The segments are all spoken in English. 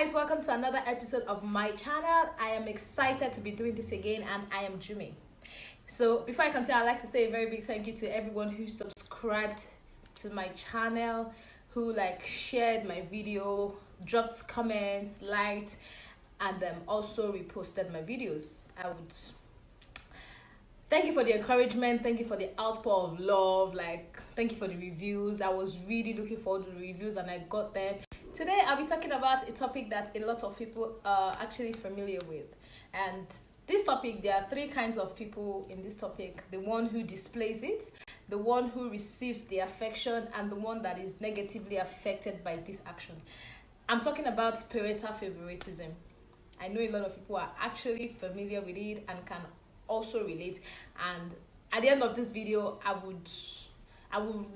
guys, welcome to another episode of my channel. I am excited to be doing this again and I am dreaming. So before I continue, I'd like to say a very big thank you to everyone who subscribed to my channel, who shared my video, dropped comments, liked, and also reposted my videos. I would thank you for the encouragement, thank you for the outpour of love, thank you for the reviews. I was really looking forward to the reviews and I got them. Today I'll be talking about a topic that a lot of people are actually familiar with. And this topic, there are three kinds of people in this topic: the one who displays it, the one who receives the affection, and the one that is negatively affected by this action. I'm talking about parental favoritism. I know a lot of people are actually familiar with it and can also relate, and at the end of this video I would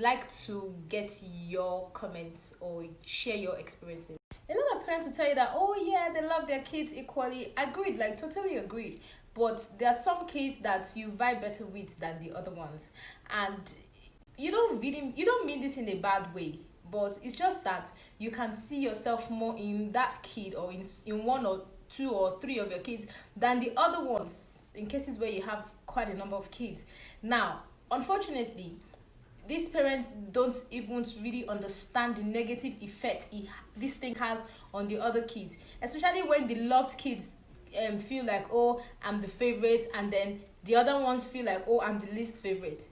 like to get your comments or share your experiences. A lot of parents will tell you that, oh yeah, they love their kids equally. Agreed, totally agreed. But there are some kids that you vibe better with than the other ones, and you don't mean this in a bad way, but it's just that you can see yourself more in that kid or in one or two or three of your kids than the other ones, in cases where you have quite a number of kids. Now, unfortunately, these parents don't even really understand the negative effect this thing has on the other kids, especially when the loved kids feel like, oh, I'm the favorite, and then the other ones feel like, oh, I'm the least favorite.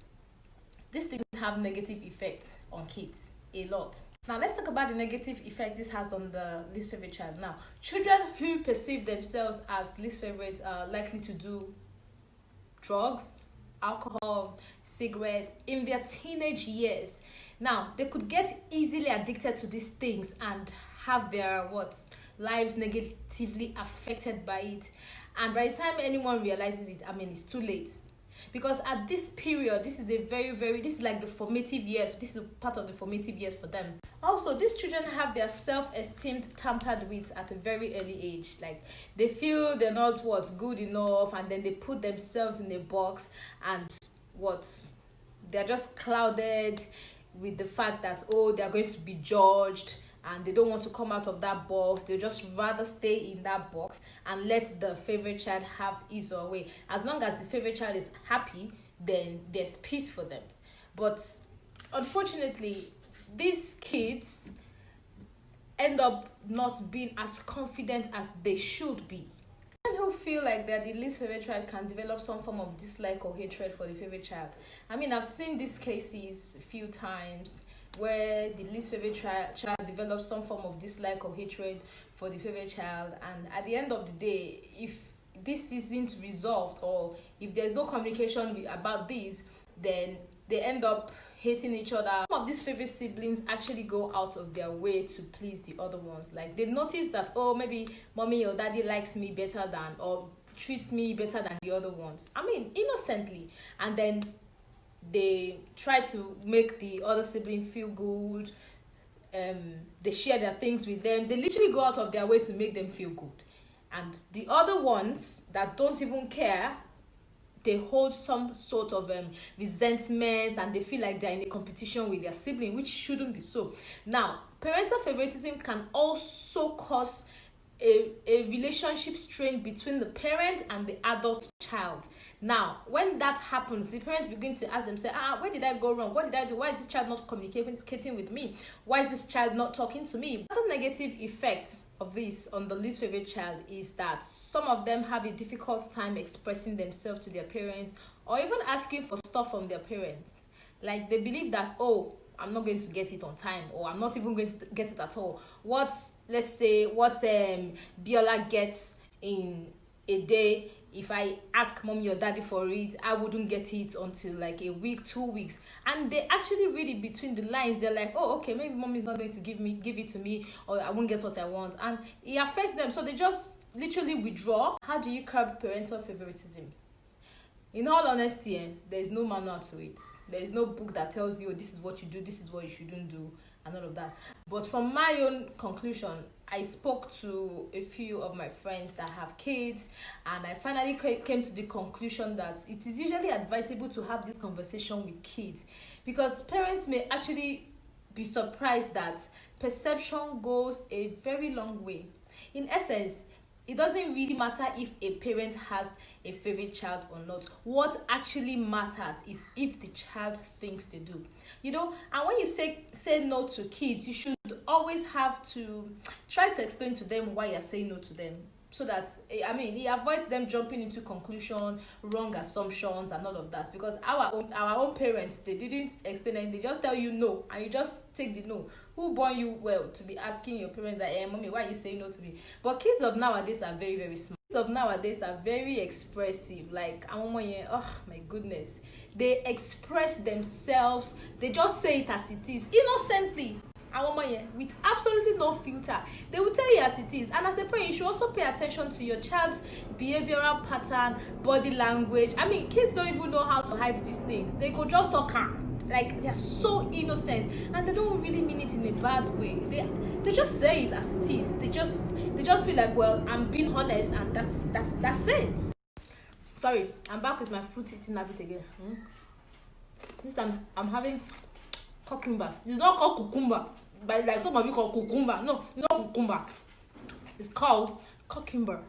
These things have negative effects on kids a lot. Now, let's talk about the negative effect this has on the least favorite child. Now, children who perceive themselves as least favorites are likely to do drugs, alcohol, cigarettes in their teenage years. Now, they could get easily addicted to these things and have their lives negatively affected by it. And by the time anyone realizes it, it's too late. Because at this period, this is like the formative years. This is part of the formative years for them. Also, these children have their self-esteem tampered with at a very early age. They feel they're not good enough, and then they put themselves in a box, and they're just clouded with the fact that, oh, they're going to be judged, and they don't want to come out of that box. They just rather stay in that box and let the favorite child have his or her way. As long as the favorite child is happy, then there's peace for them. But unfortunately, these kids end up not being as confident as they should be. Children who feel like they're the least favorite child can develop some form of dislike or hatred for the favorite child. I've seen these cases a few times where the least favorite child develops some form of dislike or hatred for the favorite child, and at the end of the day, if this isn't resolved or if there's no communication about this, then they end up hating each other. Some of these favorite siblings actually go out of their way to please the other ones. They notice that, oh, maybe mommy or daddy likes me better than, or treats me better than the other ones. Innocently. And then they try to make the other sibling feel good. They share their things with them. They literally go out of their way to make them feel good. And the other ones that don't even care, they hold some sort of resentment, and they feel like they're in a competition with their sibling, which shouldn't be so. Now, parental favoritism can also cause a relationship strain between the parent and the adult child. Now, when that happens, the parents begin to ask themselves, where did I go wrong? What did I do? Why is this child not communicating with me? Why is this child not talking to me? Other negative effects of this on the least favorite child is that some of them have a difficult time expressing themselves to their parents, or even asking for stuff from their parents. They believe that, oh, I'm not going to get it on time, or I'm not even going to get it at all. What Biola gets in a day, if I ask mommy or daddy for it, I wouldn't get it until a week, 2 weeks. And they actually read it between the lines. They're like, oh, okay, maybe mommy's not going to give it to me, or I won't get what I want. And it affects them, so they just literally withdraw. How do you curb parental favoritism? In all honesty, there is no manual to it. There is no book that tells you, this is what you do, this is what you shouldn't do, and all of that. But from my own conclusion, I spoke to a few of my friends that have kids, and I finally came to the conclusion that it is usually advisable to have this conversation with kids, because parents may actually be surprised that perception goes a very long way. In essence, it doesn't really matter if a parent has a favorite child or not. What actually matters is if the child thinks they do. And when you say no to kids, you should always have to try to explain to them why you're saying no to them, so that it avoids them jumping into conclusion, wrong assumptions, and all of that. Because our own parents, they didn't explain anything. They just tell you no, and you just take the no. Who born you well to be asking your parents that, hey, mommy, why are you saying no to me? But kids of nowadays are very, very smart. Kids of nowadays are very expressive. Like, oh my goodness, they express themselves. They just say it as it is, innocently, with absolutely no filter. They will tell you as it is. And as a parent, you should also pay attention to your child's behavioral pattern, body language. Kids don't even know how to hide these things. They go just talk. Like, they're so innocent, and they don't really mean it in a bad way. They just say it as it is. They just feel like, well, I'm being honest, and that's it. Sorry, I'm back with my fruit eating habit again. This time I'm having cucumber. It's not called cucumber, but like some of you call cucumber. No, it's not cucumber. It's called cucumber.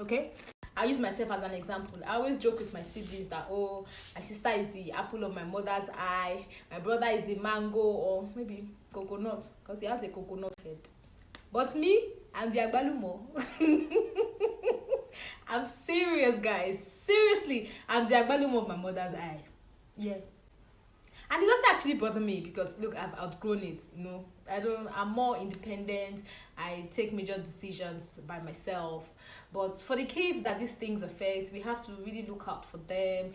Okay? I use myself as an example. I always joke with my siblings that, oh, my sister is the apple of my mother's eye, my brother is the mango, or maybe coconut, because he has a coconut head. But me, I'm the agbalumo. I'm serious, guys. Seriously, I'm the agbalumo of my mother's eye. Yeah. And it doesn't actually bother me because, look, I've outgrown it, I'm more independent. I take major decisions by myself. But for the kids that these things affect, we have to really look out for them.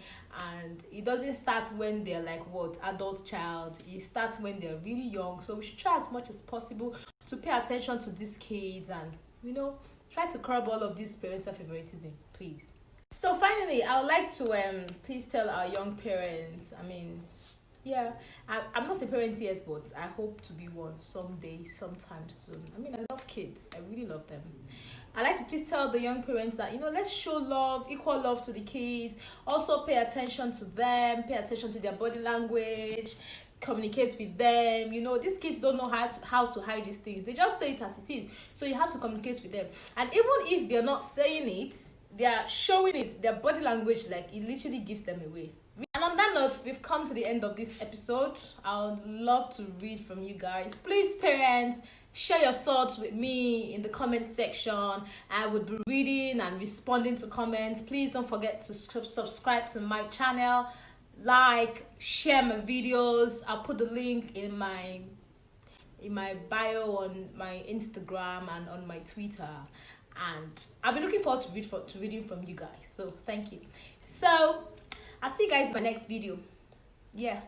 And it doesn't start when they're like, adult child. It starts when they're really young. So we should try as much as possible to pay attention to these kids and, try to curb all of this parental favoritism, please. So finally, I would like to please tell our young parents, I'm not a parent yet, but I hope to be one someday, sometime soon. I love kids. I really love them. I like to please tell the young parents that, let's show love, equal love to the kids. Also pay attention to them, pay attention to their body language, communicate with them. These kids don't know how to hide these things. They just say it as it is. So you have to communicate with them. And even if they're not saying it, they are showing it, their body language, like, it literally gives them away. And on that note, we've come to the end of this episode. I would love to read from you guys. Please, parents, share your thoughts with me in the comment section. I would be reading and responding to comments. Please don't forget to subscribe to my channel, share my videos. I'll put the link in my bio on my Instagram and on my Twitter. And I'll be looking forward to reading from you guys. So thank you. So I'll see you guys in my next video. Yeah.